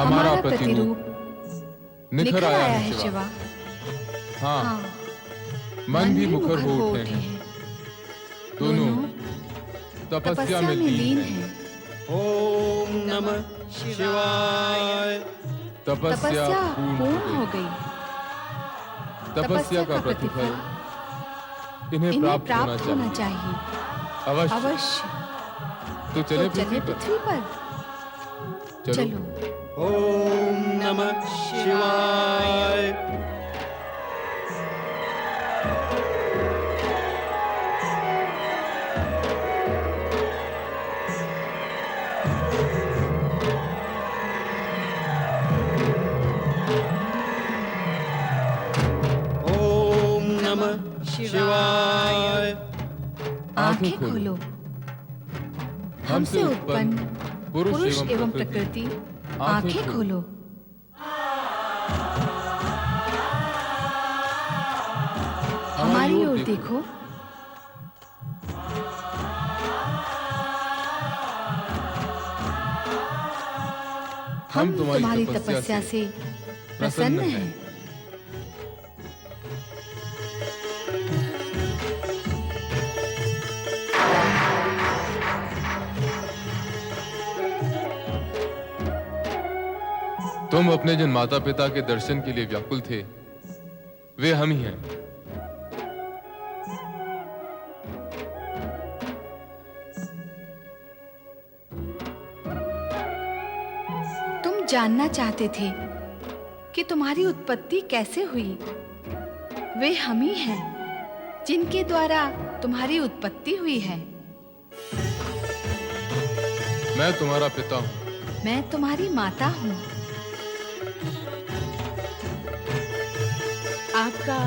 हमारा प्रतिरूप निखर आया है शिवा। हाँ, मन भी मुखर हो उठे हैं। दोनों तपस्या में लीन हैं। ओम नमः शिवाय। तपस्या पूर्ण हो गई। तपस्या का प्रतिफल इन्हें प्राप्त होना चाहिए। अवश्य। तो चले पृथ्वी पर। चलो। ओम नमः शिवाय। ओम नमः शिवाय। आंखें खोलो। हमसे उत्पन्न पुरुष एवं प्रकृति, आंखें खोलो। हमारी ओर देखो। हम तुम्हारी तपस्या से प्रसन्न हैं। तुम अपने जिन माता पिता के दर्शन के लिए व्याकुल थे, वे हम ही हैं। तुम जानना चाहते थे कि तुम्हारी उत्पत्ति कैसे हुई। वे हम ही हैं जिनके द्वारा तुम्हारी उत्पत्ति हुई है। मैं तुम्हारा पिता हूं। मैं तुम्हारी माता हूं। आपका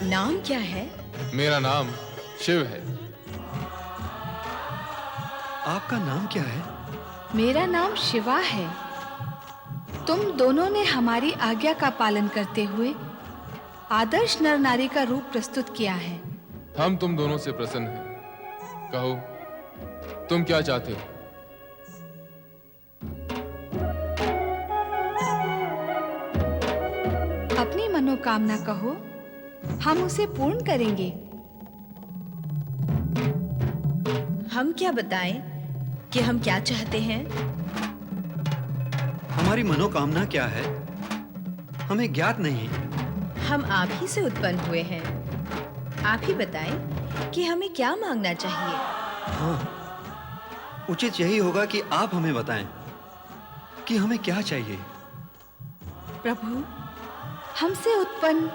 नाम क्या है? मेरा नाम शिव है। आपका नाम क्या है? मेरा नाम शिवा है। तुम दोनों ने हमारी आज्ञा का पालन करते हुए आदर्श नर नारी का रूप प्रस्तुत किया है। हम तुम दोनों से प्रसन्न हैं। कहो, तुम क्या चाहते हो? अपनी मनोकामना कहो, हम उसे पूर्ण करेंगे। हम क्या बताएं कि हम क्या चाहते हैं? हमारी मनोकामना क्या है, हमें ज्ञात नहीं। हम आप ही से उत्पन्न हुए हैं। आप ही बताएं कि हमें क्या मांगना चाहिए। हाँ, उचित यही होगा कि आप हमें बताएं कि हमें क्या चाहिए। प्रभु, हमसे उत्पन्न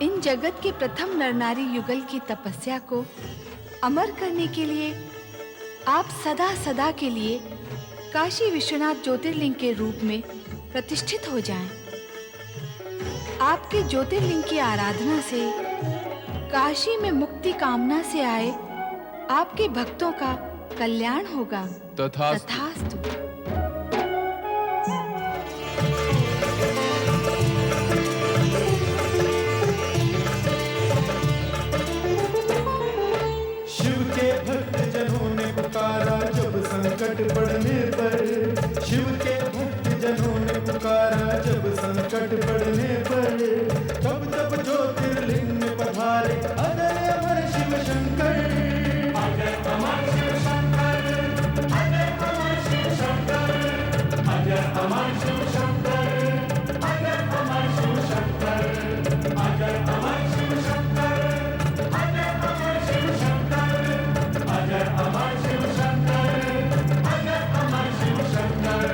इन जगत के प्रथम नरनारी युगल की तपस्या को अमर करने के लिए आप सदा सदा के लिए काशी विश्वनाथ ज्योतिर्लिंग के रूप में प्रतिष्ठित हो जाएं। आपके ज्योतिर्लिंग की आराधना से काशी में मुक्ति कामना से आए आपके भक्तों का कल्याण होगा। तथास्तु। संकट पड़ने पर, शिव के भक्त जनों ने पुकारा जब संकट पड़ने पर, तब तब ज्योतिर्लिंग में पधारे अजय अमर शिव शंकर। अजय अमर शिव शंकर, अजय अमर शिव शंकर, अजय अमर शिव शंकर, अजय अमर शिव शंकर, अजय अमर शिव शंकर, अजय अमर शिव शंकर, अजय अमर शिव शंकर।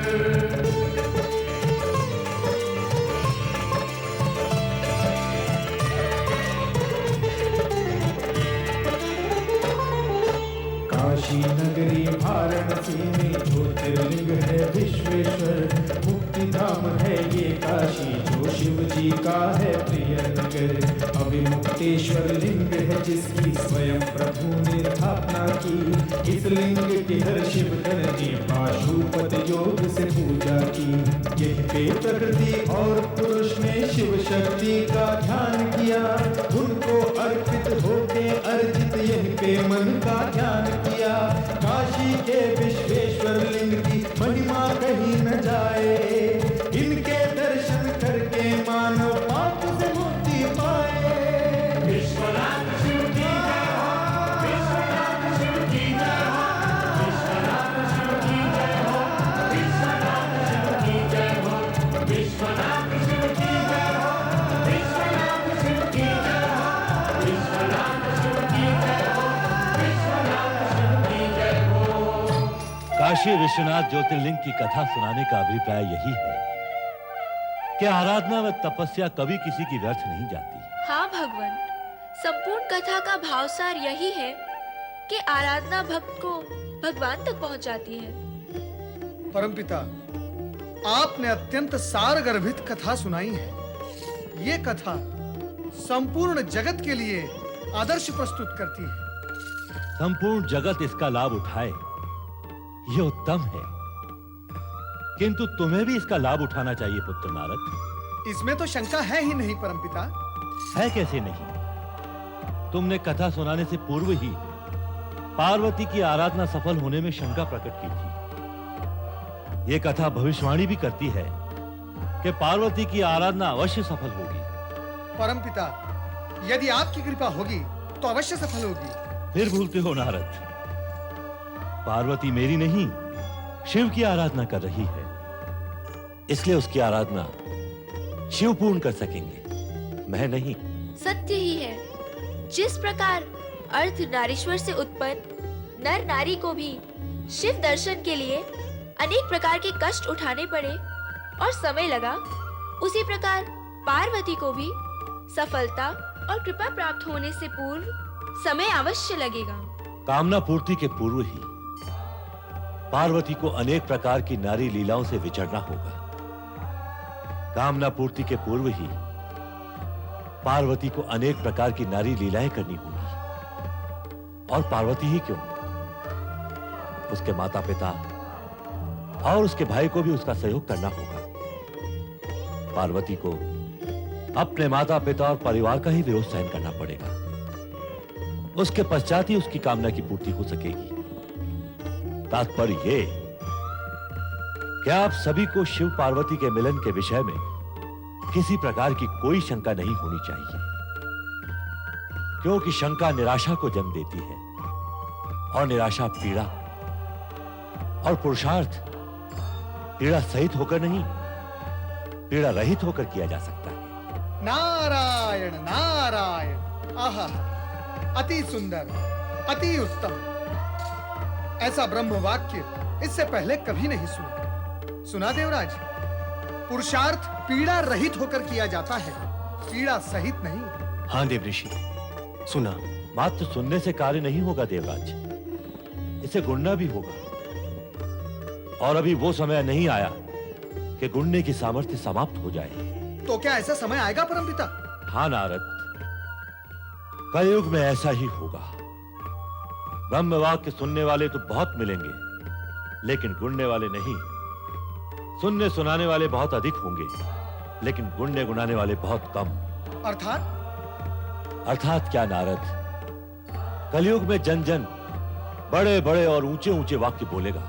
काशी नगरी वाराणसी में ज्योतिर्लिंग है विश्वेश्वर। मुक्ति धाम है ये काशी जो शिव जी का है प्रिय नगर। अविमुक्तेश्वर लिंग है जिसकी स्वयं प्रभु ने स्थापना की। इस लिंग की हर शिवधन ने पाशुपत योग से पूजा की। यही पे प्रकृति और पुरुष ने शिव शक्ति का ध्यान किया। उनको अर्पित होके अर्जित यही पे मन का ध्यान किया। काशी के विश्वेश्वर लिंग की महिमा कहीं न जाए। इनके काशी विश्वनाथ ज्योतिर्लिंग की कथा सुनाने का अभिप्राय यही है कि आराधना व तपस्या कभी किसी की व्यर्थ नहीं जाती। हाँ भगवान, संपूर्ण कथा का भावसार यही है कि आराधना भक्त को भगवान तक पहुंचाती है। परमपिता, आपने अत्यंत सारगर्भित कथा सुनाई है। ये कथा संपूर्ण जगत के लिए आदर्श प्रस्तुत करती है। संपूर्ण जगत इसका लाभ उठाए, ये उत्तम है, किंतु तुम्हें भी इसका लाभ उठाना चाहिए पुत्र नारद। इसमें तो शंका है ही नहीं परमपिता। है कैसे नहीं? तुमने कथा सुनाने से पूर्व ही पार्वती की आराधना सफल होने में शंका प्रकट की थी। यह कथा भविष्यवाणी भी करती है कि पार्वती की आराधना अवश्य सफल होगी। परमपिता, यदि आपकी कृपा होगी तो अवश्य सफल होगी। फिर भूलते हो नारद, पार्वती मेरी नहीं शिव की आराधना कर रही है, इसलिए उसकी आराधना शिव पूर्ण कर सकेंगे, मैं नहीं। सत्य ही है, जिस प्रकार अर्थ नारीश्वर से उत्पन्न नर नारी को भी शिव दर्शन के लिए अनेक प्रकार के कष्ट उठाने पड़े और समय लगा, उसी प्रकार पार्वती को भी सफलता और कृपा प्राप्त होने से पूर्व समय अवश्य लगेगा। कामना पूर्ति के पूर्व ही पार्वती को अनेक प्रकार की नारी लीलाओं से विचरना होगा। कामना पूर्ति के पूर्व ही पार्वती को अनेक प्रकार की नारी लीलाएं करनी होगी। और पार्वती ही क्यों, उसके माता पिता और उसके भाई को भी उसका सहयोग करना होगा। पार्वती को अपने माता पिता और परिवार का ही विरोध सहन करना पड़ेगा, उसके पश्चात ही उसकी कामना की पूर्ति हो सकेगी। तात्पर्य ये कि आप सभी को शिव पार्वती के मिलन के विषय में किसी प्रकार की कोई शंका नहीं होनी चाहिए, क्योंकि शंका निराशा को जन्म देती है और निराशा पीड़ा, और पुरुषार्थ पीड़ा सहित होकर नहीं, पीड़ा रहित होकर किया जा सकता है। नारायण नारायण, आहा, अति सुंदर, अति उत्तम। ऐसा ब्रह्म वाक्य इससे पहले कभी नहीं सुना देवराज। पुरुषार्थ पीड़ा रहित होकर किया जाता है, पीड़ा सहित नहीं। हाँ देवऋषि, सुना। मात्र सुनने से कार्य नहीं होगा देवराज, इसे गुणना भी होगा, और अभी वो समय नहीं आया कि गुणने की सामर्थ्य समाप्त हो जाए। तो क्या ऐसा समय आएगा परमपिता? हाँ नारद, कलयुग में ऐसा ही होगा। ब्रह्म वाक्य सुनने वाले तो बहुत मिलेंगे, लेकिन गुणने वाले नहीं। सुनने सुनाने वाले बहुत अधिक होंगे, लेकिन गुणने गुनाने वाले बहुत कम। अर्थात क्या नारद, कलयुग में जन जन बड़े बड़े और ऊंचे ऊंचे वाक्य बोलेगा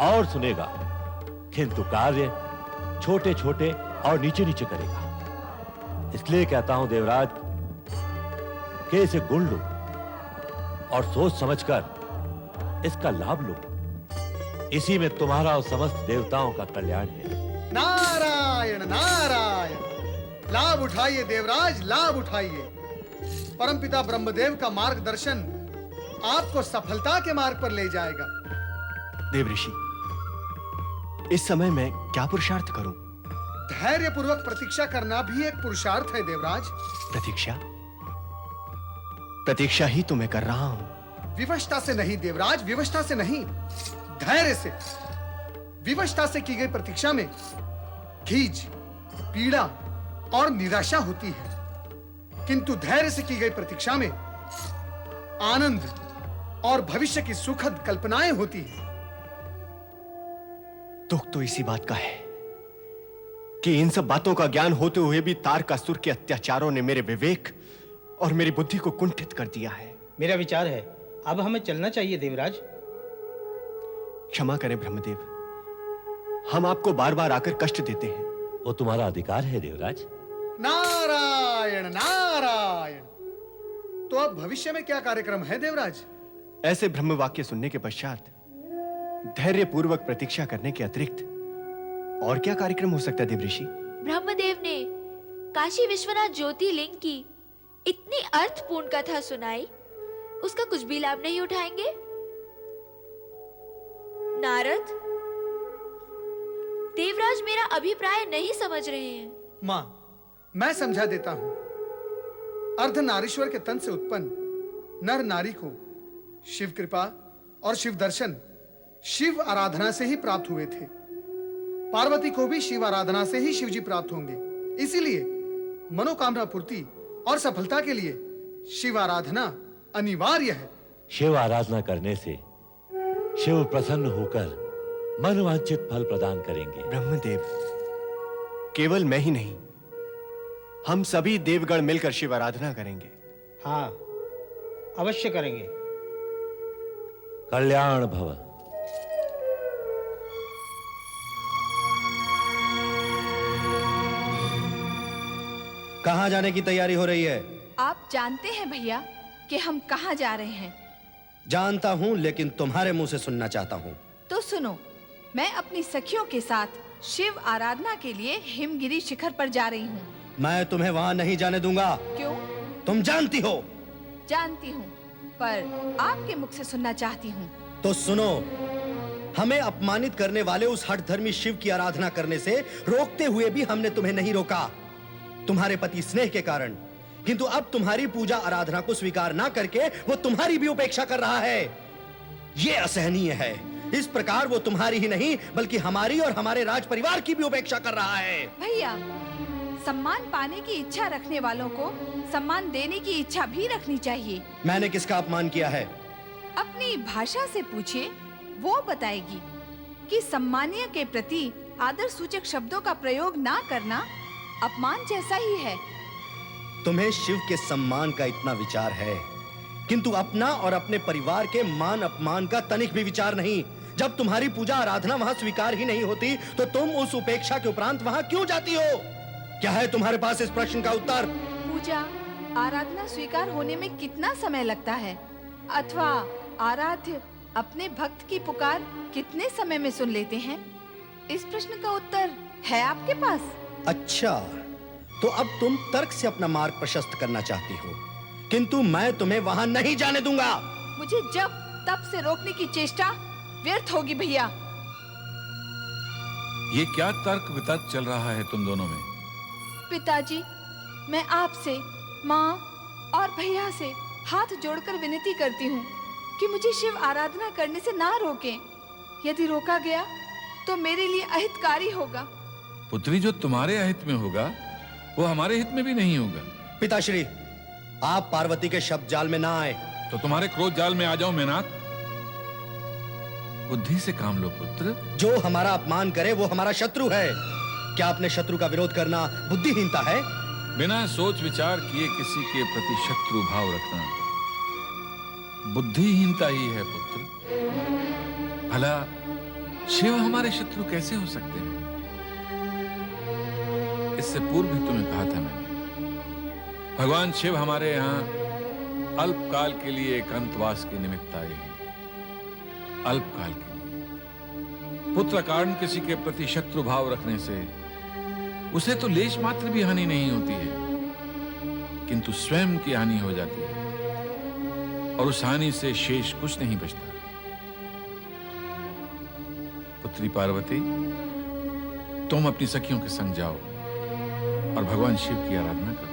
और सुनेगा, किंतु कार्य छोटे छोटे और नीचे नीचे करेगा। इसलिए कहता हूं देवराज कि इसे गुण लो और सोच समझकर इसका लाभ लो, इसी में तुम्हारा और समस्त देवताओं का कल्याण है। नारायण नारायण, लाभ उठाइए देवराज, लाभ उठाइए। परमपिता ब्रह्मदेव का मार्गदर्शन आपको सफलता के मार्ग पर ले जाएगा। देवऋषि, इस समय मैं क्या पुरुषार्थ करूं? धैर्य पूर्वक प्रतीक्षा करना भी एक पुरुषार्थ है देवराज। प्रतीक्षा? प्रतीक्षा ही तो मैं कर रहा हूं। विवशता से नहीं देवराज, विवशता से नहीं, धैर्य से। विवशता से की गई प्रतीक्षा में खीज, पीड़ा और निराशा होती है, किंतु धैर्य से की गई प्रतीक्षा में आनंद और भविष्य की सुखद कल्पनाएं होती हैं। दुख तो इसी बात का है कि इन सब बातों का ज्ञान होते हुए भी तारकासुर के अत्याचारों ने मेरे विवेक और मेरी बुद्धि को कुंठित कर दिया है। मेरा विचार है अब हमें चलना चाहिए देवराज। क्षमा करें ब्रह्मदेव, हम आपको बार बार आकर कष्ट देते हैं। वो तुम्हारा अधिकार है देवराज। नारायण नारायण। तो अब भविष्य में क्या कार्यक्रम है देवराज? ऐसे ब्रह्म वाक्य सुनने के पश्चात धैर्य पूर्वक प्रतीक्षा करने के अतिरिक्त और क्या कार्यक्रम हो सकता है देवऋषि? ब्रह्मदेव ने काशी विश्वनाथ ज्योतिर्लिंग की इतनी अर्थपूर्ण कथा सुनाई, उसका कुछ भी लाभ नहीं उठाएंगे? नारद, देवराज मेरा अभिप्राय नहीं समझ रहे हैं। मां, मैं समझा देता हूं। अर्धनारीश्वर के तन से उत्पन्न नर नारी को शिव कृपा और शिव दर्शन शिव आराधना से ही प्राप्त हुए थे। पार्वती को भी शिव आराधना से ही शिवजी प्राप्त होंगे। इसीलिए मनोकामना पूर्ति और सफलता के लिए शिव आराधना अनिवार्य है। शिव आराधना करने से शिव प्रसन्न होकर मनवांछित फल प्रदान करेंगे। ब्रह्मदेव, केवल मैं ही नहीं, हम सभी देवगण मिलकर शिव आराधना करेंगे। हाँ, अवश्य करेंगे। कल्याण भव। कहां जाने की तैयारी हो रही है? आप जानते हैं भैया कि हम कहाँ जा रहे हैं। जानता हूं, लेकिन तुम्हारे मुंह से सुनना चाहता हूं। तो सुनो, मैं अपनी सखियों के साथ शिव आराधना के लिए हिमगिरी शिखर पर जा रही हूँ। मैं तुम्हें वहां नहीं जाने दूंगा। क्यों? तुम जानती हो। जानती हूँ, पर आपके मुख से सुनना चाहती हूँ। तो सुनो, हमें अपमानित करने वाले उस हठधर्मी शिव की आराधना करने से रोकते हुए भी हमने तुम्हें नहीं रोका, तुम्हारे पति स्नेह के कारण। किंतु अब तुम्हारी पूजा आराधना को स्वीकार ना करके वो तुम्हारी भी उपेक्षा कर रहा है। ये असहनीय है। इस प्रकार वो तुम्हारी ही नहीं बल्कि हमारी और हमारे राज परिवार की भी उपेक्षा कर रहा है। भैया, सम्मान पाने की इच्छा रखने वालों को सम्मान देने की इच्छा भी रखनी चाहिए। मैंने किसका अपमान किया है? अपनी भाषा से पूछिए, वो बताएगी कि सम्मानीय के प्रति आदर सूचक शब्दों का प्रयोग ना करना अपमान जैसा ही है। तुम्हें शिव के सम्मान का इतना विचार है, किंतु अपना और अपने परिवार के मान अपमान का तनिक भी विचार नहीं। जब तुम्हारी पूजा आराधना वहां स्वीकार ही नहीं होती तो तुम उस उपेक्षा के उपरांत वहां क्यों जाती हो? क्या है तुम्हारे पास इस प्रश्न का उत्तर? पूजा आराधना स्वीकार होने में कितना समय लगता है, अथवा आराध्य अपने भक्त की पुकार कितने समय में सुन लेते हैं? इस प्रश्न का उत्तर है आपके पास? अच्छा, तो अब तुम तर्क से अपना मार्ग प्रशस्त करना चाहती हो, किंतु मैं तुम्हें वहां नहीं जाने दूंगा। मुझे जब तब से रोकने की चेष्टा व्यर्थ होगी भैया। ये क्या तर्क वितर्क चल रहा है तुम दोनों में? पिताजी, मैं आपसे, माँ और भैया से हाथ जोड़कर विनती करती हूँ कि मुझे शिव आराधना करने से ना रोकें। यदि रोका गया तो मेरे लिए अहितकारी होगा। पुत्री, जो तुम्हारे अहित में होगा वो हमारे हित में भी नहीं होगा। पिताश्री, आप पार्वती के शब्द जाल में ना आए। तो तुम्हारे क्रोध जाल में आ जाओ मेनाक। बुद्धि से काम लो पुत्र। जो हमारा अपमान करे वो हमारा शत्रु है। क्या अपने शत्रु का विरोध करना बुद्धिहीनता है? बिना सोच विचार किए किसी के प्रति शत्रु भाव रखना बुद्धिहीनता ही है पुत्र। भला शिव हमारे शत्रु कैसे हो सकते हैं? इससे पूर्व भी तुम्हें कहा था मैंने, भगवान शिव हमारे यहाँ अल्पकाल के लिए एकांतवास के निमित्त आए हैं। अल्पकाल के लिए पुत्र कारण किसी के प्रति शत्रु भाव रखने से उसे तो लेश मात्र भी हानि नहीं होती है, किंतु स्वयं की हानि हो जाती है और उस हानि से शेष कुछ नहीं बचता। पुत्री पार्वती, तुम अपनी सखियों के संग जाओ और भगवान शिव की आराधना करो।